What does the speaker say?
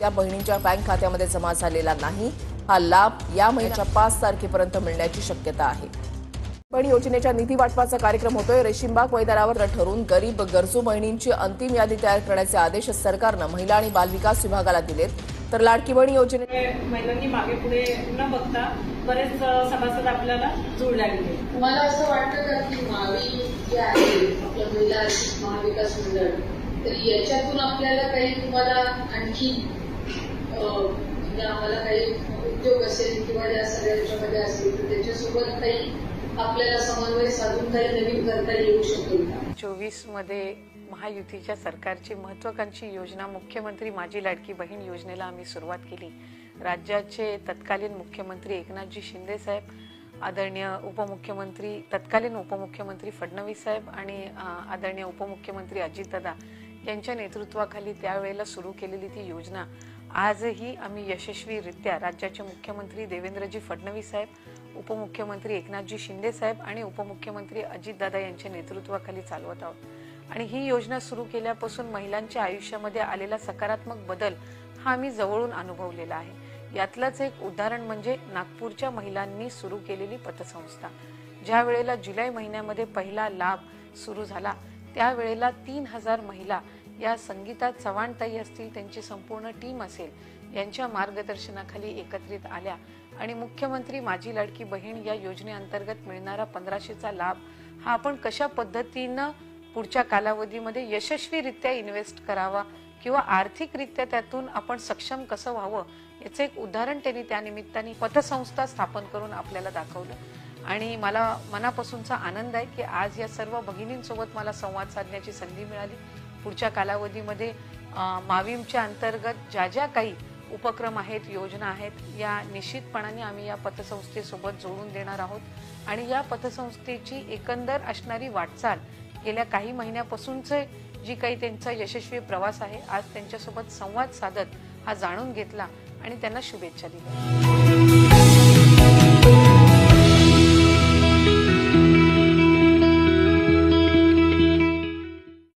त्या बहिणींच्या बँक खात्यामध्ये जमा झालेला नाही। हा लाभ या महिन्याच्या 5 तारखेपर्यंत मिळण्याची शक्यता आहे। पण योजनेच्या निधी वाटपाचा कार्यक्रम होतोय। रेशीमबाग मैदानावर ठरून गरीब गरजू बहिणींची अंतिम यादी तयार करण्याचे आदेश सरकारनं महिला आणि बालविकास विभागाला दिलेत। तर लाडकी बहीण योजनेत महिलांनी मागे पुढे न बघता बरेच सभासद आपल्याला जोडले गेले। मला असं वाटतं का की मावी जे आहे आपलं महिला महाविकास मंडळ, तर याच्यातून आपल्याला काही तुम्हाला आणखी म्हणजे आम्हाला काही उद्योग असेल किंवा या सगळ्या याच्यामध्ये असेल तर त्याच्यासोबत काही आपल्याला समन्वय साधून काही नवीन करता येऊ शकेल का? 24 मध्ये महायुतीच्या सरकारची महत्वाकांक्षी योजना मुख्यमंत्री माझी लाडकी बहीण योजनेला आम्ही सुरुवात केली। राज्याचे तत्कालीन मुख्यमंत्री एकनाथजी शिंदे साहेब, आदरणीय उपमुख्यमंत्री तत्कालीन उपमुख्यमंत्री फडणवीस साहेब आणि आदरणीय उपमुख्यमंत्री अजितदादा यांच्या नेतृत्वाखाली त्यावेळेला सुरू केलेली ती योजना आजही आम्ही यशस्वीरित्या राज्याचे मुख्यमंत्री देवेंद्रजी फडणवीस साहेब, उपमुख्यमंत्री एकनाथजी शिंदे साहेब आणि उपमुख्यमंत्री अजितदादा यांच्या नेतृत्वाखाली चालवत आहोत। आणि ही योजना सुरू केल्यापासून महिलांच्या आयुष्यामध्ये आलेला सकारात्मक बदल हा आम्ही जवळून अनुभवलेला आहे। यातलंच एक उदाहरण म्हणजे नागपूरच्या महिलांनी सुरू केलेली पतसंस्था। ज्या वेळेला जुलै महिन्यामध्ये पहिला लाभ सुरू झाला त्यावेळेला 3000 महिला या संगीता चव्हाणताई असतील, त्यांची संपूर्ण टीम असेल, यांच्या मार्गदर्शनाखाली एकत्रित आल्या आणि मुख्यमंत्री माझी लाडकी बहीण या योजनेअंतर्गत मिळणारा 1500चा लाभ हा आपण कशा पद्धतीनं पुढच्या कालावधीमध्ये यशस्वीरित्या इन्व्हेस्ट करावा किंवा आर्थिकरित्या त्यातून आपण सक्षम कसं व्हावं याचं एक उदाहरण त्यांनी त्या निमित्ताने पतसंस्था स्थापन करून आपल्याला दाखवलं। आणि मला मनापासूनचा आनंद आहे की आज या सर्व भगिनींसोबत मला संवाद साधण्याची संधी मिळाली। पुढच्या कालावधीमध्ये माविमच्या अंतर्गत ज्या ज्या काही उपक्रम आहेत, योजना आहेत, या निश्चितपणाने आम्ही या पतसंस्थेसोबत जोडून देणार आहोत। आणि या पतसंस्थेची एकंदर असणारी वाटचाल गेल्या काही महिन्यापासूनचे जी काही त्यांचा यशस्वी प्रवास आहे, आज त्यांच्यासोबत संवाद साधत हा जाणून घेतला आणि त्यांना शुभेच्छा दिल्या।